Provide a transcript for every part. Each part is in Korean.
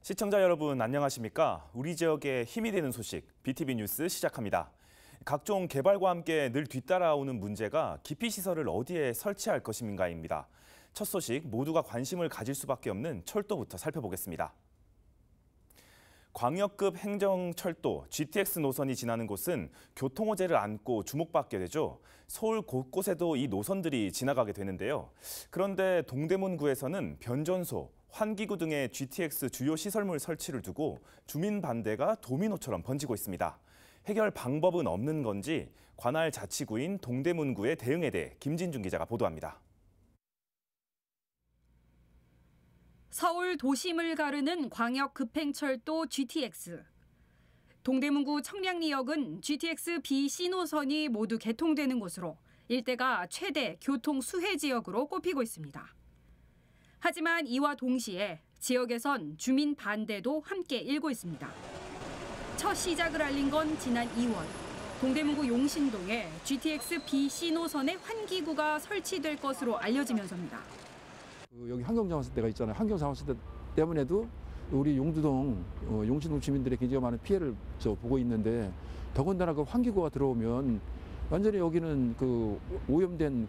시청자 여러분 안녕하십니까? 우리 지역에 힘이 되는 소식 BTV 뉴스 시작합니다. 각종 개발과 함께 늘 뒤따라오는 문제가 기피시설을 어디에 설치할 것인가입니다. 첫 소식 모두가 관심을 가질 수밖에 없는 철도부터 살펴보겠습니다. 광역급 행정철도 GTX 노선이 지나는 곳은 교통호재를 안고 주목받게 되죠. 서울 곳곳에도 이 노선들이 지나가게 되는데요. 그런데 동대문구에서는 변전소, 환기구 등의 GTX 주요 시설물 설치를 두고 주민 반대가 도미노처럼 번지고 있습니다. 해결 방법은 없는 건지 관할 자치구인 동대문구의 대응에 대해 김진중 기자가 보도합니다. 서울 도심을 가르는 광역 급행철도 GTX. 동대문구 청량리역은 GTX B, C 노선이 모두 개통되는 곳으로 일대가 최대 교통 수혜 지역으로 꼽히고 있습니다. 하지만 이와 동시에 지역에선 주민 반대도 함께 일고 있습니다. 첫 시작을 알린 건 지난 2월. 동대문구 용신동에 GTX B, C 노선의 환기구가 설치될 것으로 알려지면서입니다. 여기 환경장화시대가 있잖아요. 환경장화시대 때문에도 우리 용두동, 용신동 주민들의 굉장히 많은 피해를 보고 있는데 더군다나 그 환기구가 들어오면 완전히 여기는 그 오염된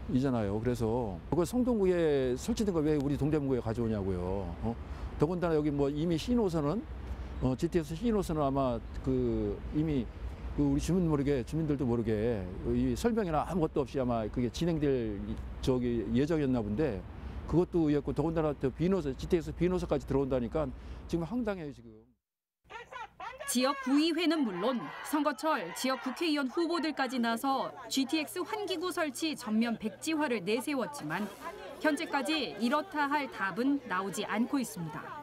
공원이잖아요. 그래서 그걸 성동구에 설치된 걸 왜 우리 동대문구에 가져오냐고요. 더군다나 여기 뭐 이미 C 노선은 GTX C 노선은 아마 그 이미 그 우리 주민들도 모르게 이 설명이나 아무것도 없이 아마 그게 진행될 예정이었나 본데 그것도 의했고 더군다나 B노선, GTX B노선까지 들어온다니까 지금 황당해요 지금. 지역 구의회는 물론 선거철 지역 국회의원 후보들까지 나서 GTX 환기구 설치 전면 백지화를 내세웠지만 현재까지 이렇다 할 답은 나오지 않고 있습니다.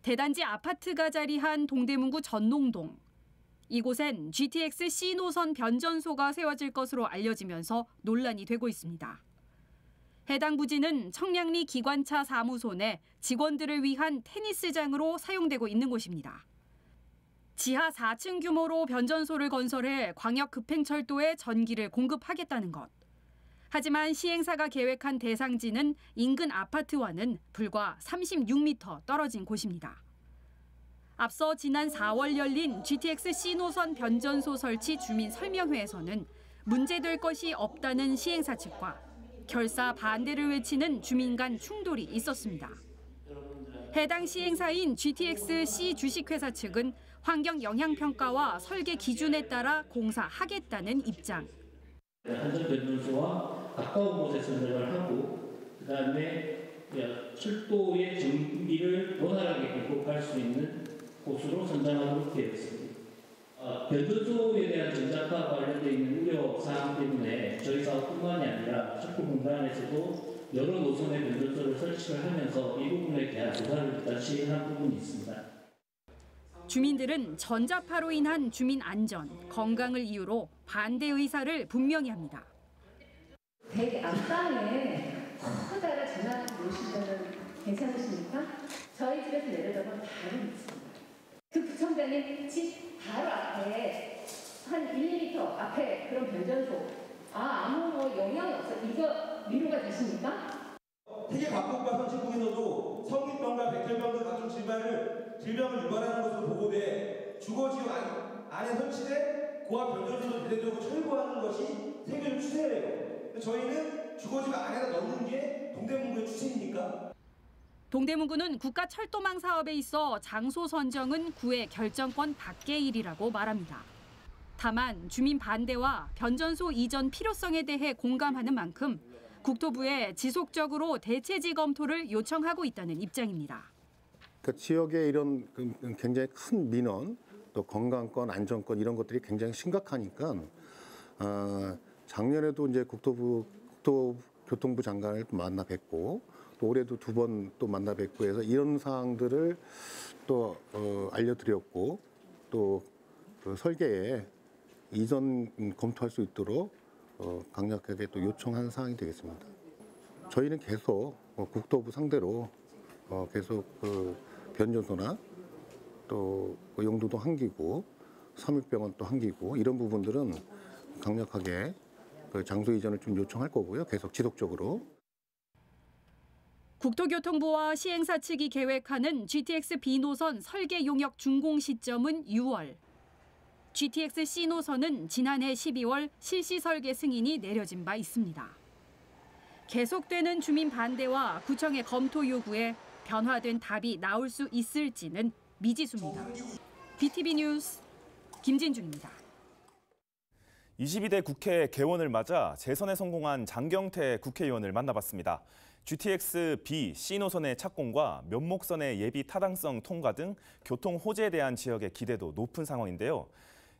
대단지 아파트가 자리한 동대문구 전농동. 이곳엔 GTX C 노선 변전소가 세워질 것으로 알려지면서 논란이 되고 있습니다. 해당 부지는 청량리 기관차 사무소 내 직원들을 위한 테니스장으로 사용되고 있는 곳입니다. 지하 4층 규모로 변전소를 건설해 광역 급행철도에 전기를 공급하겠다는 것. 하지만 시행사가 계획한 대상지는 인근 아파트와는 불과 36m 떨어진 곳입니다. 앞서 지난 4월 열린 GTX C 노선 변전소 설치 주민 설명회에서는 문제될 것이 없다는 시행사 측과 결사 반대를 외치는 주민 간 충돌이 있었습니다. 해당 시행사인 GTX C 주식회사 측은 환경 영향평가와 설계 기준에 따라 공사하겠다는 입장. 한전 변전소와 가까운 곳에 선정을 하고 그다음에 철도의 정비를 원활하게 공급할 수 있는 곳으로 선정하도록 되어 있습니다. 변전소에 대한 전자파와 관련되어 있는 우려 사항 때문에 저희 사업뿐만이 아니라 철도 공단에서도 여러 노선의 변전소를 설치를 하면서 이 부분에 대한 조사를 일단 시행한 부분이 있습니다. 주민들은 전자파로 인한 주민 안전, 건강을 이유로 반대 의사를 분명히 합니다. 댁 안방에 커다란 전화기 놓으시면 괜찮으십니까? 저희 집에서 내려다보면 바로 있습니다. 그 구청장님 집 바로 앞에 한 1m 앞에 그런 변전소 아무 영향이 없어. 이거 위로가 되십니까? 세계 각국과 선진국에서도 성인병과 백혈병 등 각종 질병을 유발하는 것으로 보고돼 주거지역 안에 설치된 고압 변전소를 대대적으로 철거하는 것이 세계적 추세예요. 저희는 주거지역 안에다 넣는 게 동대문구의 추진입니까? 동대문구는 국가철도망 사업에 있어 장소 선정은 구의 결정권 밖의 일이라고 말합니다. 다만 주민 반대와 변전소 이전 필요성에 대해 공감하는 만큼 국토부에 지속적으로 대체지 검토를 요청하고 있다는 입장입니다. 그 지역의 이런 굉장히 큰 민원, 또 건강권, 안전권 이런 것들이 굉장히 심각하니까 작년에도 이제 국토교통부 장관을 또 만나 뵙고 또 올해도 2번 또 만나 뵙고 해서 이런 사항들을 또 알려드렸고 또 그 설계에 이전 검토할 수 있도록 강력하게 또 요청한 사항이 되겠습니다. 저희는 계속 국토부 상대로 계속 그 변전소나 또 용두동 환기구, 삼육병원 또 환기구 이런 부분들은 강력하게 그 장소 이전을 좀 요청할 거고요. 계속 지속적으로. 국토교통부와 시행사 측이 계획하는 GTX B 노선 설계 용역 준공 시점은 6월. GTX C 노선은 지난해 12월 실시 설계 승인이 내려진 바 있습니다. 계속되는 주민 반대와 구청의 검토 요구에 변화된 답이 나올 수 있을지는 미지수입니다. BTV 뉴스 김진중입니다. 22대 국회 개원을 맞아 재선에 성공한 장경태 국회의원을 만나봤습니다. GTX B, C 노선의 착공과 면목선의 예비 타당성 통과 등 교통 호재에 대한 지역의 기대도 높은 상황인데요.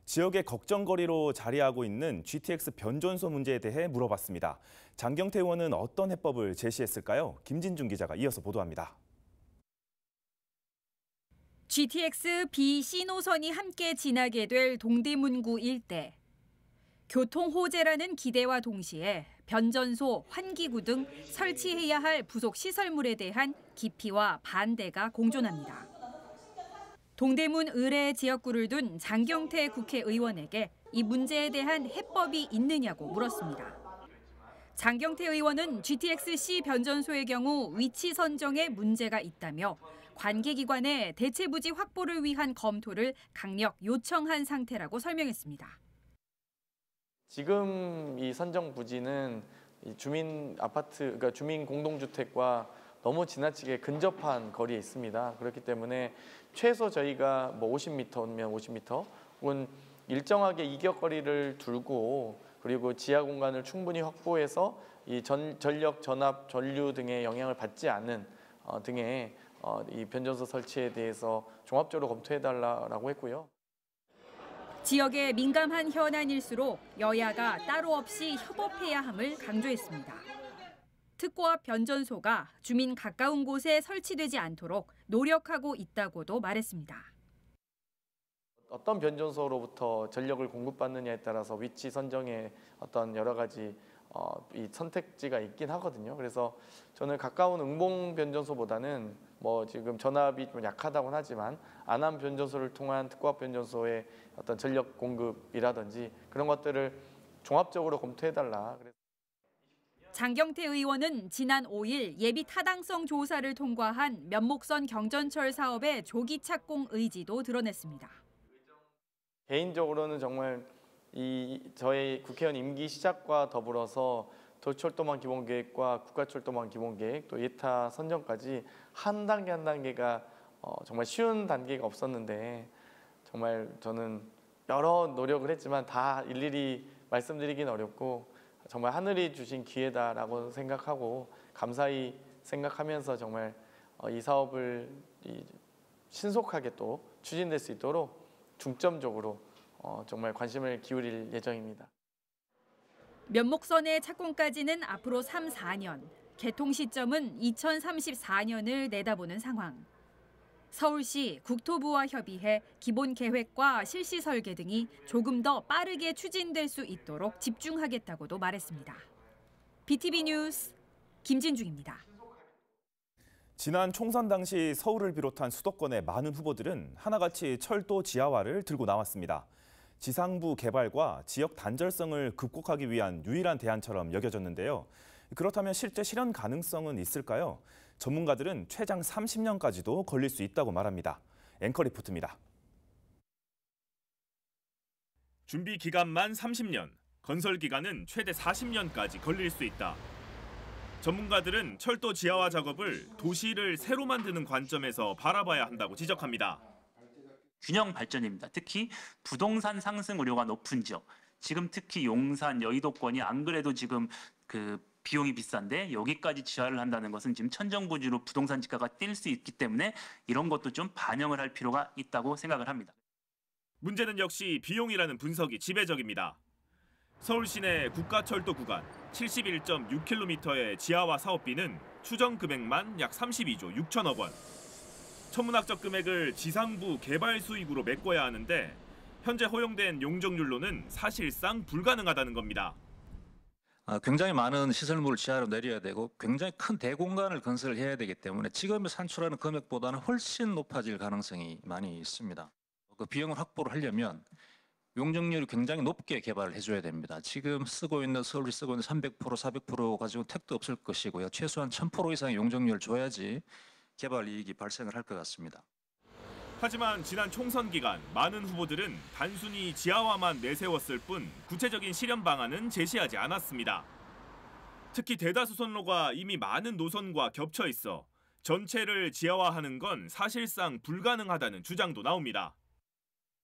지역의 걱정거리로 자리하고 있는 GTX 변전소 문제에 대해 물어봤습니다. 장경태 의원은 어떤 해법을 제시했을까요? 김진중 기자가 이어서 보도합니다. GTX B, C 노선이 함께 지나게 될 동대문구 일대. 교통 호재라는 기대와 동시에 변전소, 환기구 등 설치해야 할 부속 시설물에 대한 기피와 반대가 공존합니다. 동대문 의뢰 지역구를 둔 장경태 국회의원에게 이 문제에 대한 해법이 있느냐고 물었습니다. 장경태 의원은 GTX-C 변전소의 경우 위치 선정에 문제가 있다며 관계기관의 대체부지 확보를 위한 검토를 강력 요청한 상태라고 설명했습니다. 지금 이 선정 부지는 이 주민 아파트, 그러니까 주민 공동주택과 너무 지나치게 근접한 거리에 있습니다. 그렇기 때문에 최소 저희가 뭐 50m면 50m 혹은 일정하게 이격거리를 두고 그리고 지하 공간을 충분히 확보해서 이 전력, 전압, 전류 등의 영향을 받지 않는 등의 이 변전소 설치에 대해서 종합적으로 검토해달라고 했고요. 지역에 민감한 현안일수록 여야가 따로 없이 협업해야 함을 강조했습니다. 특고 앞 변전소가 주민 가까운 곳에 설치되지 않도록 노력하고 있다고도 말했습니다. 어떤 변전소로부터 전력을 공급받느냐에 따라서 위치 선정에 어떤 여러 가지 이 선택지가 있긴 하거든요. 그래서 저는 가까운 응봉 변전소보다는 뭐 지금 전압이 좀 약하다고는 하지만 안암 변전소를 통한 특고압 변전소의 어떤 전력 공급이라든지 그런 것들을 종합적으로 검토해달라. 장경태 의원은 지난 5일 예비 타당성 조사를 통과한 면목선 경전철 사업의 조기 착공 의지도 드러냈습니다. 개인적으로는 정말 저의 국회의원 임기 시작과 더불어서 도철도망 기본계획과 국가철도망 기본계획 또 예타 선정까지 한 단계 한 단계가 정말 쉬운 단계가 없었는데 정말 저는 여러 노력을 했지만 다 일일이 말씀드리긴 어렵고 정말 하늘이 주신 기회다라고 생각하고 감사히 생각하면서 정말 이 사업을 신속하게 또 추진될 수 있도록 중점적으로 정말 관심을 기울일 예정입니다. 면목선의 착공까지는 앞으로 3, 4년, 개통 시점은 2034년을 내다보는 상황. 서울시 국토부와 협의해 기본 계획과 실시 설계 등이 조금 더 빠르게 추진될 수 있도록 집중하겠다고도 말했습니다. BTV 뉴스 김진중입니다. 지난 총선 당시 서울을 비롯한 수도권의 많은 후보들은 하나같이 철도 지하화를 들고 나왔습니다. 지상부 개발과 지역 단절성을 극복하기 위한 유일한 대안처럼 여겨졌는데요. 그렇다면 실제 실현 가능성은 있을까요? 전문가들은 최장 30년까지도 걸릴 수 있다고 말합니다. 앵커 리포트입니다. 준비 기간만 30년, 건설 기간은 최대 40년까지 걸릴 수 있다. 전문가들은 철도 지하화 작업을 도시를 새로 만드는 관점에서 바라봐야 한다고 지적합니다. 균형 발전입니다. 특히 부동산 상승 우려가 높은 지역, 지금 특히 용산, 여의도권이 안 그래도 지금 비용이 비싼데 여기까지 지하를 한다는 것은 지금 천정부지로 부동산 지가가 뛸 수 있기 때문에 이런 것도 좀 반영을 할 필요가 있다고 생각을 합니다. 문제는 역시 비용이라는 분석이 지배적입니다. 서울 시내 국가철도 구간 71.6km의 지하화 사업비는 추정 금액만 약 32조 6천억 원. 천문학적 금액을 지상부 개발 수익으로 메꿔야 하는데 현재 허용된 용적률로는 사실상 불가능하다는 겁니다. 굉장히 많은 시설물을 지하로 내려야 되고 굉장히 큰 대공간을 건설해야 되기 때문에 지금 산출하는 금액보다는 훨씬 높아질 가능성이 많이 있습니다. 그 비용을 확보를 하려면 용적률이 굉장히 높게 개발을 해줘야 됩니다. 지금 쓰고 있는 서울이 쓰고 있는 300%, 400% 가지고 택도 없을 것이고요. 최소한 1000% 이상의 용적률을 줘야지 개발 이익이 발생을 할 것 같습니다. 하지만 지난 총선 기간 많은 후보들은 단순히 지하화만 내세웠을 뿐 구체적인 실현 방안은 제시하지 않았습니다. 특히 대다수 선로가 이미 많은 노선과 겹쳐 있어 전체를 지하화하는 건 사실상 불가능하다는 주장도 나옵니다.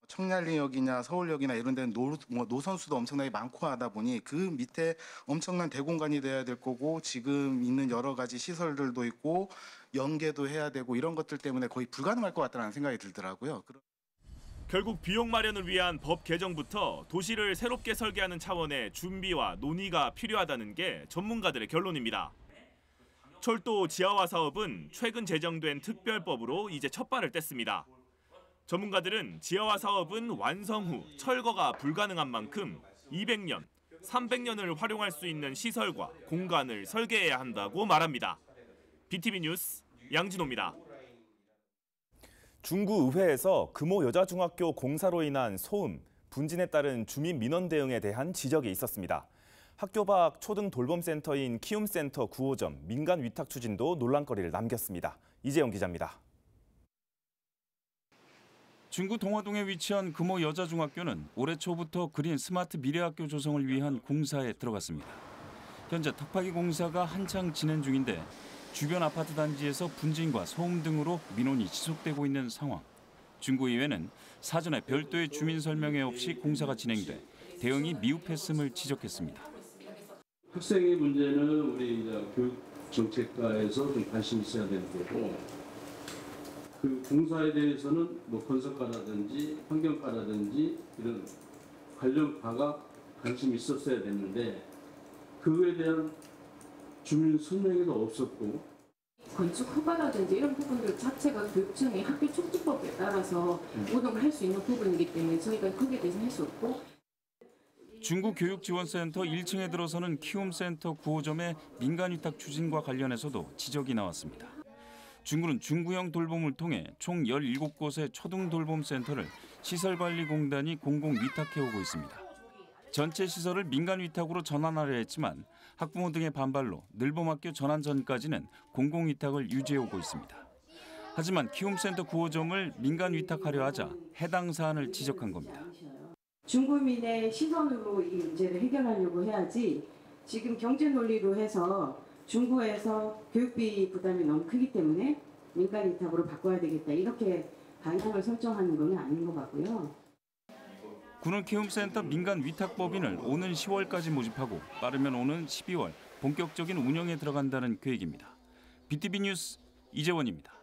청량리역이나 서울역이나 이런 데는 노선수도 엄청나게 많고 하다 보니 그 밑에 엄청난 대공간이 돼야 될 거고 지금 있는 여러 가지 시설들도 있고 연계도 해야 되고 이런 것들 때문에 거의 불가능할 것 같다는 생각이 들더라고요. 결국 비용 마련을 위한 법 개정부터 도시를 새롭게 설계하는 차원의 준비와 논의가 필요하다는 게 전문가들의 결론입니다. 철도 지하화 사업은 최근 제정된 특별법으로 이제 첫 발을 뗐습니다. 전문가들은 지하화 사업은 완성 후 철거가 불가능한 만큼 200년, 300년을 활용할 수 있는 시설과 공간을 설계해야 한다고 말합니다. BTV 뉴스 양진호입니다. 중구 의회에서 금호 여자중학교 공사로 인한 소음, 분진에 따른 주민 민원 대응에 대한 지적이 있었습니다. 학교 밖 초등 돌봄센터인 키움센터 9호점 민간 위탁 추진도 논란거리를 남겼습니다. 이재영 기자입니다. 중구 동화동에 위치한 금호 여자중학교는 올해 초부터 그린 스마트 미래학교 조성을 위한 공사에 들어갔습니다. 현재 턱파기 공사가 한창 진행 중인데 주변 아파트 단지에서 분진과 소음 등으로 민원이 지속되고 있는 상황. 중구의회는 사전에 별도의 주민 설명회 없이 공사가 진행돼 대응이 미흡했음을 지적했습니다. 학생의 문제는 우리 교육 정책과에서 좀 관심 있어야 되는 거고, 그 공사에 대해서는 뭐 건설과라든지 환경과라든지 이런 관련과가 관심이 있었어야 됐는데 그거에 대한 주민 설명회도 없었고, 건축 허가라든지 이런 부분들 자체가 교육청의 학교 촉진법에 따라서 운영을 할 수 있는 부분이기 때문에 저희가 거기에 대해서 할 수 없고. 중구교육지원센터 1층에 들어서는 키움센터 9호점의 민간위탁 추진과 관련해서도 지적이 나왔습니다. 중구는 중구형 돌봄을 통해 총 17곳의 초등돌봄센터를 시설관리공단이 공공위탁해오고 있습니다. 전체 시설을 민간위탁으로 전환하려 했지만 학부모 등의 반발로 늘봄학교 전환 전까지는 공공위탁을 유지해오고 있습니다. 하지만 키움센터 9호점을 민간위탁하려 하자 해당 사안을 지적한 겁니다. 중구민의 시선으로 이 문제를 해결하려고 해야지 지금 경제 논리로 해서 중구에서 교육비 부담이 너무 크기 때문에 민간 위탁으로 바꿔야 되겠다 이렇게 방향을 설정하는 건 아닌 것 같고요. 군은 키움센터 민간 위탁법인을 오는 10월까지 모집하고 빠르면 오는 12월 본격적인 운영에 들어간다는 계획입니다. BTV 뉴스 이재원입니다.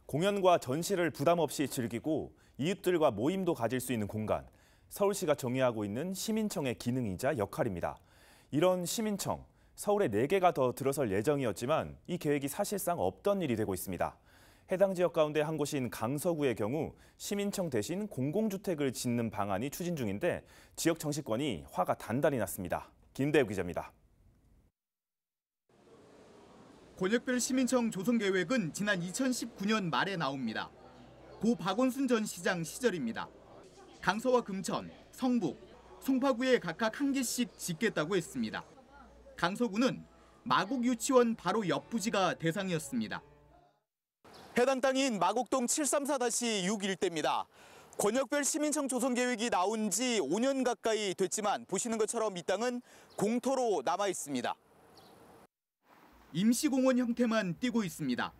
공연과 전시를 부담 없이 즐기고 이웃들과 모임도 가질 수 있는 공간, 서울시가 정의하고 있는 시민청의 기능이자 역할입니다. 이런 시민청, 서울에 4개가 더 들어설 예정이었지만 이 계획이 사실상 없던 일이 되고 있습니다. 해당 지역 가운데 한 곳인 강서구의 경우 시민청 대신 공공주택을 짓는 방안이 추진 중인데 지역 정치권이 화가 단단히 났습니다. 김대우 기자입니다. 권역별 시민청 조성 계획은 지난 2019년 말에 나옵니다. 고 박원순 전 시장 시절입니다. 강서와 금천, 성북, 송파구에 각각 1개씩 짓겠다고 했습니다. 강서구는 마곡 유치원 바로 옆 부지가 대상이었습니다. 해당 땅인 마곡동 734-6 일대입니다. 권역별 시민청 조성 계획이 나온 지 5년 가까이 됐지만 보시는 것처럼 이 땅은 공터로 남아 있습니다. 임시공원 형태만 띠고 있습니다.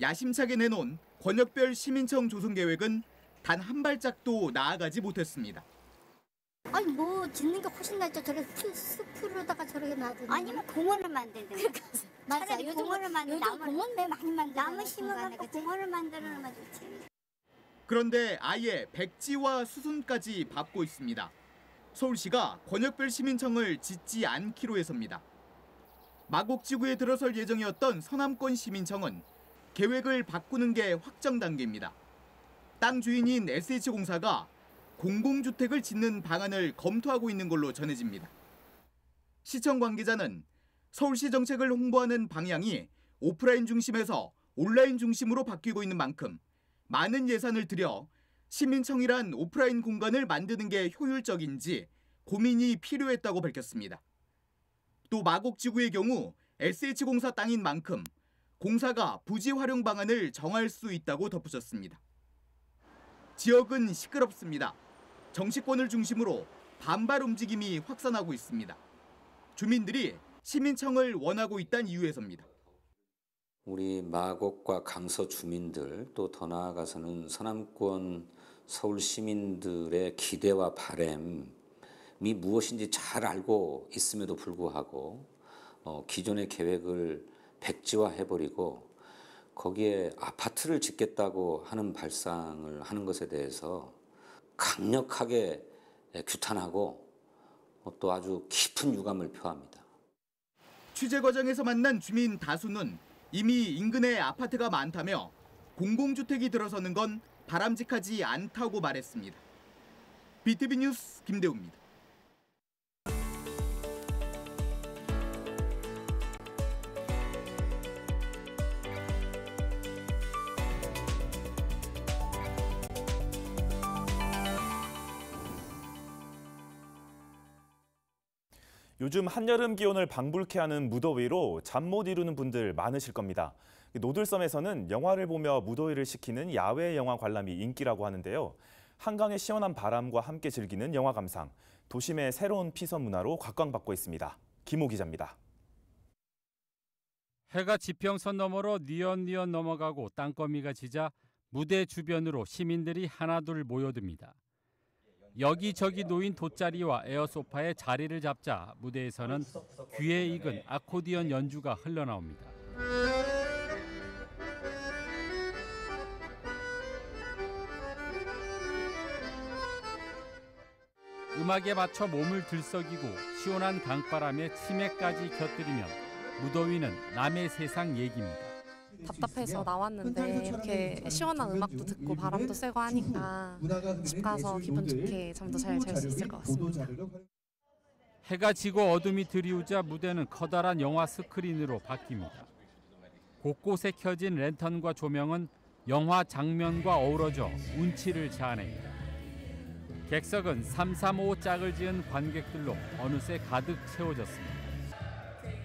야심차게 내놓은 권역별 시민청 조성 계획은 단 한 발짝도 나아가지 못했습니다. 아니 뭐 짓는 게 훨씬 낫죠. 저렇게 숲으로다가 저렇게 놔두는. 아니면 공원을 만든다. 맞아. 요즘 공원을 만든 공원 왜 많이 만들어? 나무 심어갖고 공원을 만들어놓으면 좋지. 그런데 아예 백지와 수순까지 밟고 있습니다. 서울시가 권역별 시민청을 짓지 않기로 해서입니다. 마곡지구에 들어설 예정이었던 서남권 시민청은 계획을 바꾸는 게 확정 단계입니다. 땅 주인인 SH공사가 공공주택을 짓는 방안을 검토하고 있는 걸로 전해집니다. 시청 관계자는 서울시 정책을 홍보하는 방향이 오프라인 중심에서 온라인 중심으로 바뀌고 있는 만큼 많은 예산을 들여 시민청이란 오프라인 공간을 만드는 게 효율적인지 고민이 필요했다고 밝혔습니다. 또 마곡지구의 경우 SH공사 땅인 만큼 공사가 부지 활용 방안을 정할 수 있다고 덧붙였습니다. 지역은 시끄럽습니다. 정치권을 중심으로 반발 움직임이 확산하고 있습니다. 주민들이 시민청을 원하고 있다는 이유에서입니다. 우리 마곡과 강서 주민들 또 더 나아가서는 서남권 서울 시민들의 기대와 바람이 무엇인지 잘 알고 있음에도 불구하고 기존의 계획을 백지화해버리고 거기에 아파트를 짓겠다고 하는 발상을 하는 것에 대해서 강력하게 규탄하고 또 아주 깊은 유감을 표합니다. 취재 과정에서 만난 주민 다수는 이미 인근에 아파트가 많다며 공공주택이 들어서는 건 바람직하지 않다고 말했습니다. BTV 뉴스 김대우입니다. 요즘 한여름 기온을 방불케 하는 무더위로 잠 못 이루는 분들 많으실 겁니다. 노들섬에서는 영화를 보며 무더위를 식히는 야외 영화 관람이 인기라고 하는데요. 한강의 시원한 바람과 함께 즐기는 영화 감상, 도심의 새로운 피서 문화로 각광받고 있습니다. 김호 기자입니다. 해가 지평선 너머로 뉘엿뉘엿 넘어가고 땅거미가 지자 무대 주변으로 시민들이 하나둘 모여듭니다. 여기저기 놓인 돗자리와 에어소파에 자리를 잡자 무대에서는 귀에 익은 아코디언 연주가 흘러나옵니다. 음악에 맞춰 몸을 들썩이고 시원한 강바람에 치매까지 곁들이면 무더위는 남의 세상 얘기입니다. 답답해서 나왔는데 이렇게 시원한 음악도 듣고 바람도 쐬고 하니까 집 가서 기분 좋게 잠도 잘 잘 수 있을 것 같습니다. 해가 지고 어둠이 드리우자 무대는 커다란 영화 스크린으로 바뀝니다. 곳곳에 켜진 랜턴과 조명은 영화 장면과 어우러져 운치를 자아냅니다. 객석은 335 짝을 지은 관객들로 어느새 가득 채워졌습니다.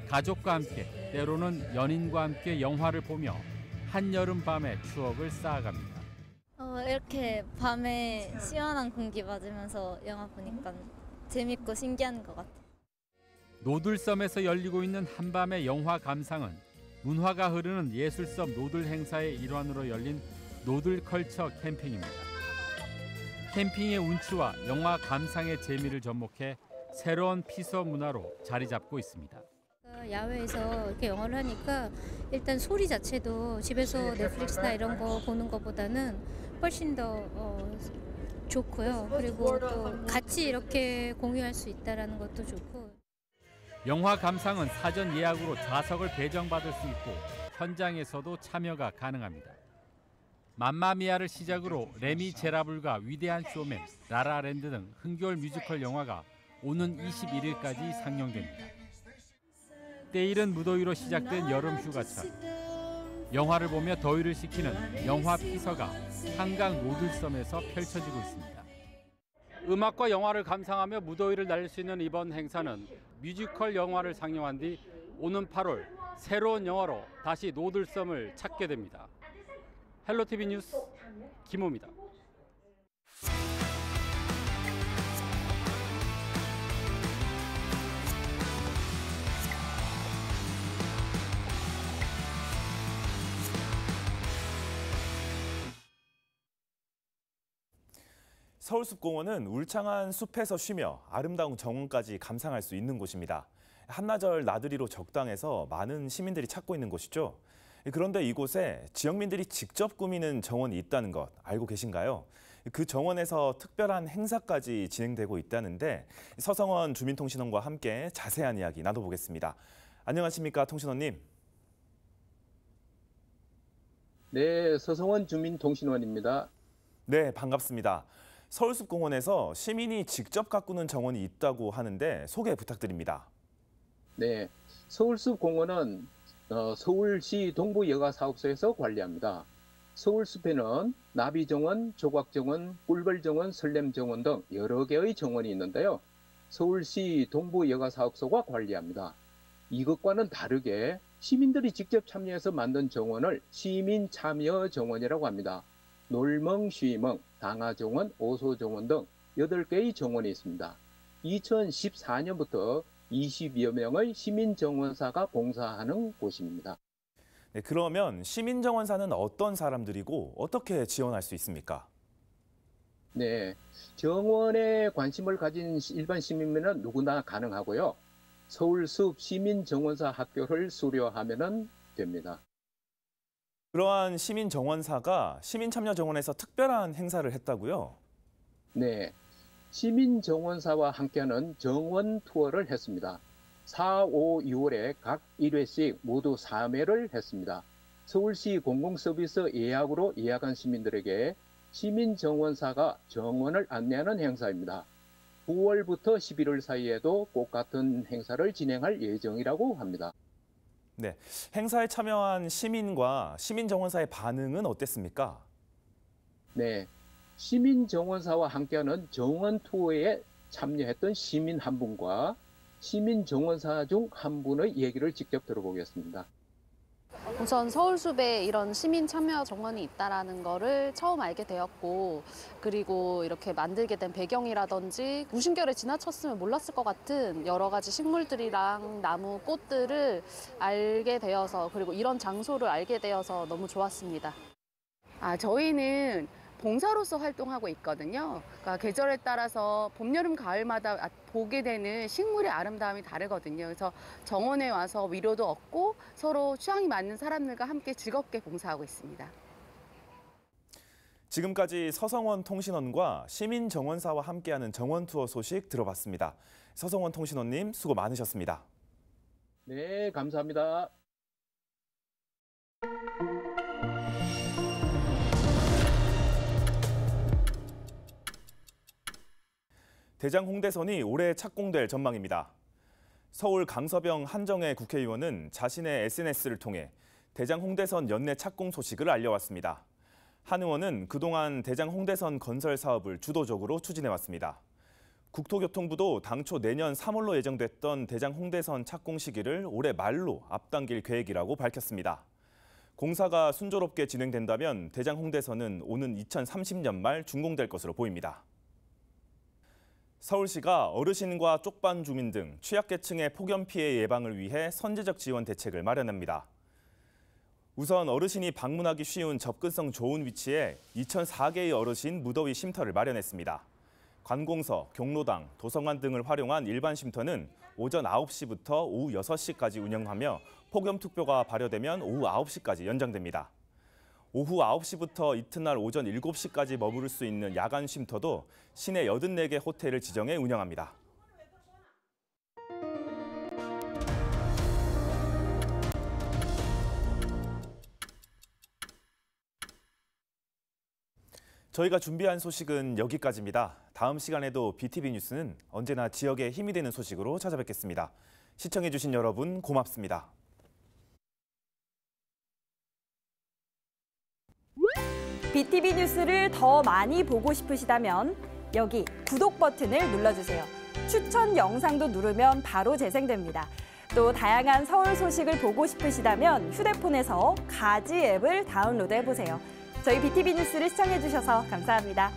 가족과 함께 때로는 연인과 함께 영화를 보며 한여름 밤의 추억을 쌓아갑니다. 이렇게 밤에 시원한 공기 맞으면서 영화 보니까 재밌고 신기한 것 같아요. 노들섬에서 열리고 있는 한밤의 영화 감상은 문화가 흐르는 예술섬 노들 행사의 일환으로 열린 노들컬처 캠핑입니다. 캠핑의 운치와 영화 감상의 재미를 접목해 새로운 피서 문화로 자리 잡고 있습니다. 야외에서 이렇게 영화를 하니까 일단 소리 자체도 집에서 넷플릭스나 이런 거 보는 것보다는 훨씬 더 좋고요. 그리고 또 같이 이렇게 공유할 수 있다는 것도 좋고. 영화 감상은 사전 예약으로 좌석을 배정받을 수 있고 현장에서도 참여가 가능합니다. 맘마미아를 시작으로 레미제라블과 위대한 쇼맨, 라라랜드 등 흥겨울 뮤지컬 영화가 오는 21일까지 상영됩니다. 때이른 무더위로 시작된 여름 휴가철. 영화를 보며 더위를 식히는 영화 피서가 한강 노들섬에서 펼쳐지고 있습니다. 음악과 영화를 감상하며 무더위를 날릴 수 있는 이번 행사는 뮤지컬 영화를 상영한 뒤 오는 8월 새로운 영화로 다시 노들섬을 찾게 됩니다. 헬로티비 뉴스 김호입니다. 서울숲공원은 울창한 숲에서 쉬며 아름다운 정원까지 감상할 수 있는 곳입니다. 한나절 나들이로 적당해서 많은 시민들이 찾고 있는 곳이죠. 그런데 이곳에 지역민들이 직접 꾸미는 정원이 있다는 것 알고 계신가요? 그 정원에서 특별한 행사까지 진행되고 있다는데 서성원 주민통신원과 함께 자세한 이야기 나눠보겠습니다. 안녕하십니까, 통신원님. 네, 서성원 주민통신원입니다. 네, 반갑습니다. 서울숲공원에서 시민이 직접 가꾸는 정원이 있다고 하는데 소개 부탁드립니다. 네, 서울숲공원은 서울시 동부여가사업소에서 관리합니다. 서울숲에는 나비정원, 조각정원, 꿀벌정원, 설렘정원 등 여러 개의 정원이 있는데요. 서울시 동부여가사업소가 관리합니다. 이것과는 다르게 시민들이 직접 참여해서 만든 정원을 시민참여정원이라고 합니다. 놀멍, 쉬멍, 당하정원, 오소정원 등 8개의 정원이 있습니다. 2014년부터 20여 명의 시민정원사가 봉사하는 곳입니다. 네, 그러면 시민정원사는 어떤 사람들이고 어떻게 지원할 수 있습니까? 네, 정원에 관심을 가진 일반 시민은 누구나 가능하고요. 서울숲 시민정원사 학교를 수료하면 됩니다. 그러한 시민정원사가 시민참여정원에서 특별한 행사를 했다고요? 네, 시민정원사와 함께하는 정원 투어를 했습니다. 4, 5, 6월에 각 1회씩 모두 3회를 했습니다. 서울시 공공서비스 예약으로 예약한 시민들에게 시민정원사가 정원을 안내하는 행사입니다. 9월부터 11월 사이에도 꼭 같은 행사를 진행할 예정이라고 합니다. 네, 행사에 참여한 시민과 시민정원사의 반응은 어땠습니까? 네, 시민정원사와 함께하는 정원 투어에 참여했던 시민 한 분과 시민정원사 중 한 분의 얘기를 직접 들어보겠습니다. 우선 서울숲에 이런 시민 참여 정원이 있다라는 거를 처음 알게 되었고, 그리고 이렇게 만들게 된 배경이라든지 무심결에 지나쳤으면 몰랐을 것 같은 여러 가지 식물들이랑 나무, 꽃들을 알게 되어서, 그리고 이런 장소를 알게 되어서 너무 좋았습니다. 저희는 봉사로서 활동하고 있거든요. 그러니까 계절에 따라서 봄, 여름, 가을마다 보게 되는 식물의 아름다움이 다르거든요. 그래서 정원에 와서 위로도 얻고 서로 취향이 맞는 사람들과 함께 즐겁게 봉사하고 있습니다. 지금까지 서성원 통신원과 시민정원사와 함께하는 정원 투어 소식 들어봤습니다. 서성원 통신원님 수고 많으셨습니다. 네, 감사합니다. 대장 홍대선이 올해 착공될 전망입니다. 서울 강서병 한정혜 국회의원은 자신의 SNS를 통해 대장 홍대선 연내 착공 소식을 알려왔습니다. 한 의원은 그동안 대장 홍대선 건설 사업을 주도적으로 추진해왔습니다. 국토교통부도 당초 내년 3월로 예정됐던 대장 홍대선 착공 시기를 올해 말로 앞당길 계획이라고 밝혔습니다. 공사가 순조롭게 진행된다면 대장 홍대선은 오는 2030년 말 준공될 것으로 보입니다. 서울시가 어르신과 쪽반 주민 등 취약계층의 폭염 피해 예방을 위해 선제적 지원 대책을 마련합니다. 우선 어르신이 방문하기 쉬운 접근성 좋은 위치에 2,004개의 어르신 무더위 쉼터를 마련했습니다. 관공서, 경로당, 도서관 등을 활용한 일반 쉼터는 오전 9시부터 오후 6시까지 운영하며 폭염특보가 발효되면 오후 9시까지 연장됩니다. 오후 9시부터 이튿날 오전 7시까지 머무를 수 있는 야간 쉼터도 시내 84개 호텔을 지정해 운영합니다. 저희가 준비한 소식은 여기까지입니다. 다음 시간에도 BTV 뉴스는 언제나 지역에 힘이 되는 소식으로 찾아뵙겠습니다. 시청해주신 여러분 고맙습니다. BTV 뉴스를 더 많이 보고 싶으시다면 여기 구독 버튼을 눌러주세요. 추천 영상도 누르면 바로 재생됩니다. 또 다양한 서울 소식을 보고 싶으시다면 휴대폰에서 가지 앱을 다운로드해보세요. 저희 BTV 뉴스를 시청해주셔서 감사합니다.